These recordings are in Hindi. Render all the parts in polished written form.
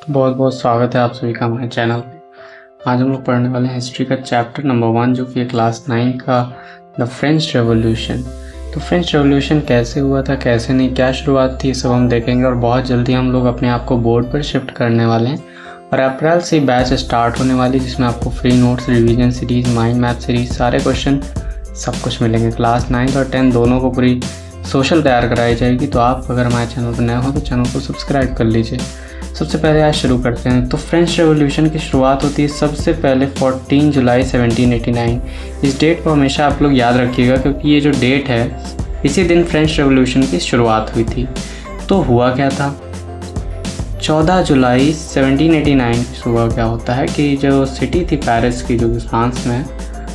बहुत बहुत स्वागत है आप सभी का हमारे चैनल पे। आज हम लोग पढ़ने वाले हैं हिस्ट्री का चैप्टर नंबर 1 जो कि क्लास 9 का द फ्रेंच रेवोल्यूशन। तो फ्रेंच रेवोल्यूशन कैसे हुआ था, कैसे नहीं, क्या शुरुआत थी, सब हम देखेंगे। और बहुत जल्दी हम लोग अपने आप को बोर्ड पर शिफ्ट करने वाले हैं और अप्रैल से बैच स्टार्ट होने वाली, जिसमें आपको free notes, revision series, mind math series, सारे क्वेश्चन सब कुछ मिलेंगे। क्लास 9 और 10 दोनों को पूरी सोशल तैयार कराई जाएगी। तो आप अगर हमारे चैनल पर नए हो तो चैनल को सब्सक्राइब कर लीजिए। सबसे पहले आज शुरू करते हैं। तो फ्रेंच रेवोल्यूशन की शुरुआत होती है सबसे पहले 14 जुलाई 1789। इस डेट को हमेशा आप लोग याद रखिएगा, क्योंकि ये जो डेट है इसी दिन फ्रेंच रेवोल्यूशन की शुरुआत हुई थी। तो हुआ क्या था, 14 जुलाई 1789 सुबह क्या होता है कि जो सिटी थी पेरिस की, जो फ्रांस में,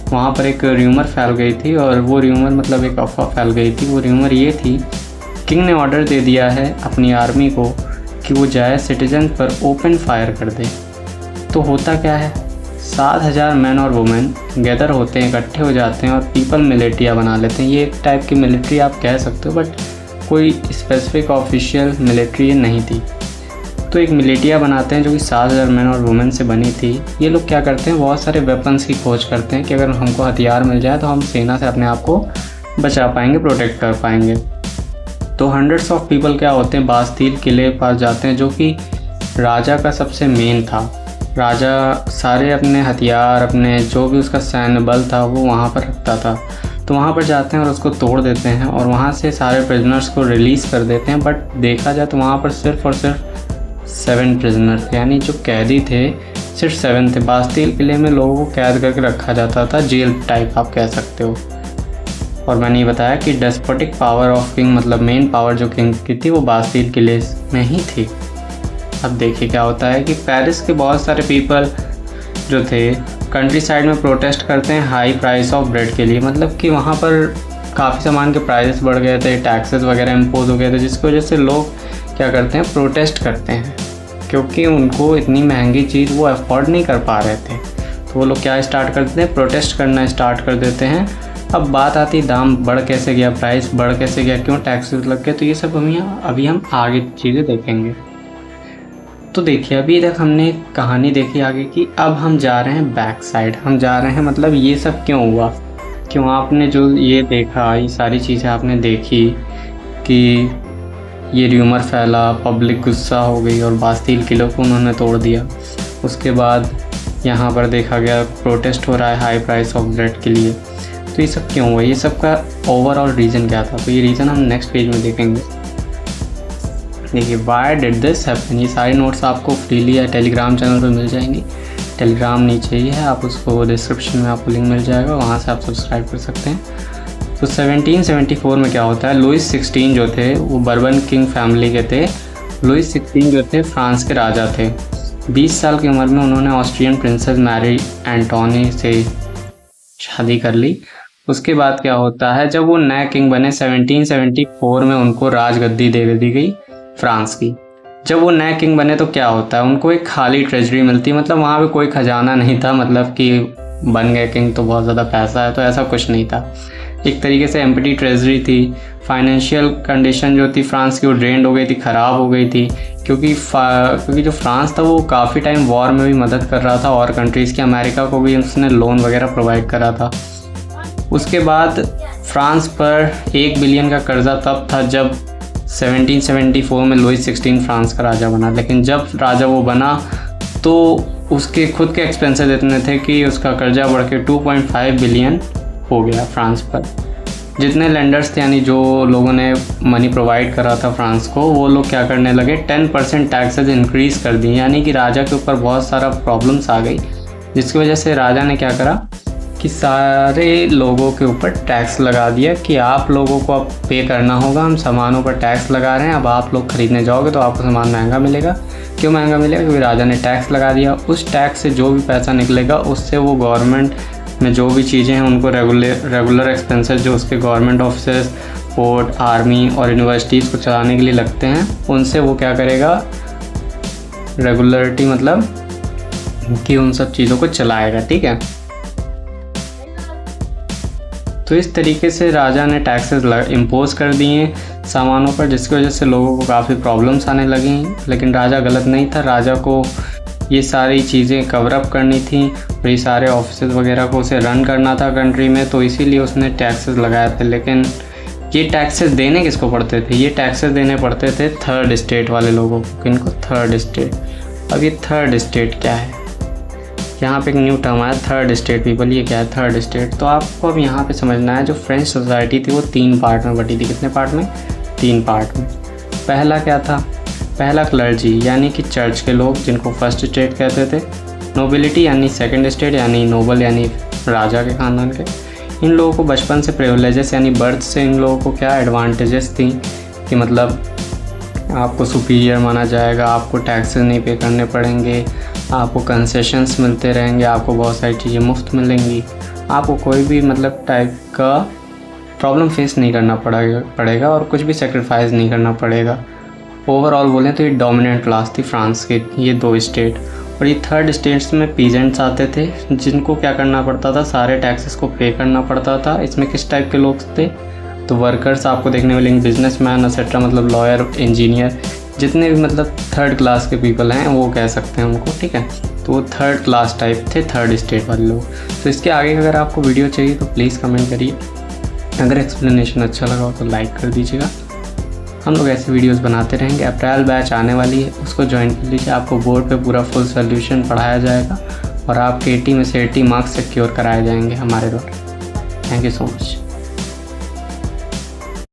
वहाँ पर एक र्यूमर फैल गई थी। और वो र्यूमर मतलब एक अफवाह फैल गई थी। वो र्यूमर ये थी, किंग ने ऑर्डर दे दिया है अपनी आर्मी को कि वो जाए सिटीजन पर ओपन फायर कर दे। तो होता क्या है, 7,000 मैन और वुमेन गैदर होते हैं, इकट्ठे हो जाते हैं और पीपल मिलिट्रिया बना लेते हैं। ये एक टाइप की मिलिट्री आप कह सकते हो, बट कोई स्पेसिफिक ऑफिशियल मिलिट्री नहीं थी। तो एक मिलिटिया बनाते हैं जो कि 7,000 मैन और वुमेन से बनी थी। ये लोग क्या करते हैं, बहुत सारे वेपन्स की खोज करते हैं कि अगर हमको हथियार मिल जाए तो हम सेना से अपने आप को बचा पाएंगे, प्रोटेक्ट कर पाएंगे। तो हंड्रेड्स ऑफ पीपल क्या होते हैं, बास्तील किले पास जाते हैं, जो कि राजा का सबसे मेन था। राजा सारे अपने हथियार, अपने जो भी उसका सैन्य बल था वो वहाँ पर रखता था। तो वहाँ पर जाते हैं और उसको तोड़ देते हैं और वहाँ से सारे प्रिजनर्स को रिलीज़ कर देते हैं। बट देखा जाए तो वहाँ पर सिर्फ और सिर्फ 7 प्रिजनर थे, यानी जो कैदी थे सिर्फ 7 थे। बास्तील किले में लोगों को कैद करके रखा जाता था, जेल टाइप आप कह सकते हो। और मैंने ये बताया कि डेस्पोटिक पावर ऑफ किंग, मतलब मेन पावर जो किंग की थी वो बास्तील किले में ही थी। अब देखिए क्या होता है कि पेरिस के बहुत सारे पीपल जो थे कंट्री साइड में प्रोटेस्ट करते हैं हाई प्राइस ऑफ ब्रेड के लिए। मतलब कि वहाँ पर काफ़ी सामान के प्राइसेस बढ़ गए थे, टैक्सेस वगैरह इम्पोज हो गए थे, जिसकी वजह से लोग क्या करते हैं, प्रोटेस्ट करते हैं, क्योंकि उनको इतनी महंगी चीज़ वो अफोर्ड नहीं कर पा रहे थे। तो वो लोग क्या स्टार्ट कर देते हैं, प्रोटेस्ट करना स्टार्ट कर देते हैं। अब बात आती दाम बढ़ कैसे गया, प्राइस बढ़ कैसे गया, क्यों टैक्सेस लग गए, तो ये सब अभी हम आगे चीज़ें देखेंगे। तो देखिए अभी तक हमने कहानी देखी आगे की, अब हम जा रहे हैं बैक साइड। हम जा रहे हैं मतलब ये सब क्यों हुआ, क्यों आपने जो ये देखा, ये सारी चीज़ें आपने देखी कि ये र्यूमर फैला, पब्लिक गुस्सा हो गई और बास्तील किले को उन्होंने तोड़ दिया। उसके बाद यहाँ पर देखा गया प्रोटेस्ट हो रहा है हाई प्राइस ऑफ ब्रेड के लिए। तो ये सब क्यों हुआ, ये सब का ओवरऑल रीज़न क्या था, तो ये रीज़न हम नेक्स्ट पेज में देखेंगे। देखिए वाई डिड दिस हैपन, ये सारी नोट्स आपको फ्रीली या टेलीग्राम चैनल पर मिल जाएंगी। टेलीग्राम नीचे ही है, आप उसको डिस्क्रिप्शन में आपको लिंक मिल जाएगा, वहाँ से आप सब्सक्राइब कर सकते हैं। तो 1774 में क्या होता है, लुइस 16 जो थे वो बर्बन किंग फैमिली के थे। लुइस 16 जो थे फ्रांस के राजा थे। 20 साल की उम्र में उन्होंने ऑस्ट्रियन प्रिंसेस मैरी एंटोनी से शादी कर ली। उसके बाद क्या होता है, जब वो नए किंग बने 1774 में उनको राजगद्दी दे दी गई फ्रांस की। जब वो नए किंग बने तो क्या होता है, उनको एक खाली ट्रेजरी मिलती, मतलब वहाँ पे कोई खजाना नहीं था, मतलब कि बन गए किंग तो बहुत ज़्यादा पैसा है, तो ऐसा कुछ नहीं था। एक तरीके से एम्प्टी ट्रेजरी थी। फाइनेंशियल कंडीशन जो थी फ्रांस की वो ड्रेन्ड हो गई थी, ख़राब हो गई थी, क्योंकि जो फ्रांस था वो काफ़ी टाइम वॉर में भी मदद कर रहा था और कंट्रीज़ की। अमेरिका को भी उसने लोन वगैरह प्रोवाइड करा था। उसके बाद फ्रांस पर 1 बिलियन का कर्जा तब था जब 1774 में लुइस 16 फ्रांस का राजा बना। लेकिन जब राजा वो बना तो उसके खुद के एक्सपेंसेस इतने थे कि उसका कर्जा बढ़ के 2.5 बिलियन हो गया फ्रांस पर। जितने लेंडर्स थे, यानी जो लोगों ने मनी प्रोवाइड करा था फ्रांस को, वो लोग क्या करने लगे, 10% टैक्सेस इंक्रीज़ कर दिए। यानी कि राजा के ऊपर बहुत सारा प्रॉब्लम्स आ गई, जिसकी वजह से राजा ने क्या करा कि सारे लोगों के ऊपर टैक्स लगा दिया कि आप लोगों को अब पे करना होगा, हम सामानों पर टैक्स लगा रहे हैं, अब आप लोग ख़रीदने जाओगे तो आपको सामान महंगा मिलेगा। क्यों महंगा मिलेगा, क्योंकि राजा ने टैक्स लगा दिया। उस टैक्स से जो भी पैसा निकलेगा उससे वो गवर्नमेंट में जो भी चीज़ें हैं उनको रेगुलर एक्सपेंसेस जो उसके गवर्नमेंट ऑफिस, पोर्ट, आर्मी और यूनिवर्सिटीज़ को चलाने के लिए लगते हैं, उनसे वो क्या करेगा, रेगुलरिटी मतलब कि उन सब चीज़ों को चलाएगा। ठीक है, तो इस तरीके से राजा ने टैक्सेस इम्पोज कर दिए सामानों पर, जिसकी वजह से लोगों को काफ़ी प्रॉब्लम्स आने लगी। लेकिन राजा गलत नहीं था, राजा को ये सारी चीज़ें कवर अप करनी थी और ये सारे ऑफिस वगैरह को उसे रन करना था कंट्री में, तो इसीलिए उसने टैक्सेस लगाए थे। लेकिन ये टैक्सेस देने किसको पड़ते थे? ये टैक्सेस देने पड़ते थे थर्ड स्टेट वाले लोगों को। किनको? Third state. अब ये थर्ड स्टेट क्या है? यहाँ पे एक न्यू टर्म आया, थर्ड स्टेट पीपल। ये क्या है थर्ड स्टेट? तो आपको अब यहाँ पे समझना है, जो फ्रेंच सोसाइटी थी वो 3 पार्ट में बटी थी। कितने पार्ट में? 3 पार्ट में। पहला क्या था? पहला क्लर्जी यानी कि चर्च के लोग, जिनको फर्स्ट स्टेट कहते थे। नोबिलिटी यानी सेकंड स्टेट, यानी नोबल यानी राजा के ख़ानदान के। इन लोगों को बचपन से प्रिविलेजेस यानी बर्थ से इन लोगों को क्या एडवांटेजेस थी कि मतलब आपको सुपीरियर माना जाएगा, आपको टैक्सेस नहीं पे करने पड़ेंगे, आपको कंसेशंस मिलते रहेंगे, आपको बहुत सारी चीज़ें मुफ्त मिलेंगी, आपको कोई भी मतलब टाइप का प्रॉब्लम फेस नहीं करना पड़ेगा और कुछ भी सेक्रीफाइस नहीं करना पड़ेगा। ओवरऑल बोलें तो ये डोमिनेंट क्लास थी फ्रांस के, ये 2 स्टेट। और ये थर्ड स्टेट्स में पीजेंट्स आते थे, जिनको क्या करना पड़ता था? सारे टैक्सेस को पे करना पड़ता था। इसमें किस टाइप के लोग थे? तो वर्कर्स आपको देखने मिलेंगे, बिजनेसमैन एक्सेट्रा, मतलब लॉयर, इंजीनियर, जितने भी मतलब थर्ड क्लास के पीपल हैं वो कह सकते हैं उनको, ठीक है। तो वो थर्ड क्लास टाइप थे, थर्ड स्टेट वाले लोग। तो इसके आगे अगर आपको वीडियो चाहिए तो प्लीज़ कमेंट करिए। अगर एक्सप्लेनेशन अच्छा लगा हो तो लाइक कर दीजिएगा। हम लोग ऐसे वीडियोस बनाते रहेंगे। अप्रैल बैच आने वाली है, उसको ज्वाइन कर लीजिए। आपको बोर्ड पे पूरा फुल सोल्यूशन पढ़ाया जाएगा और आपके 80 में से 80 मार्क्स सिक्योर कराए जाएंगे हमारे द्वारा। Thank you so much.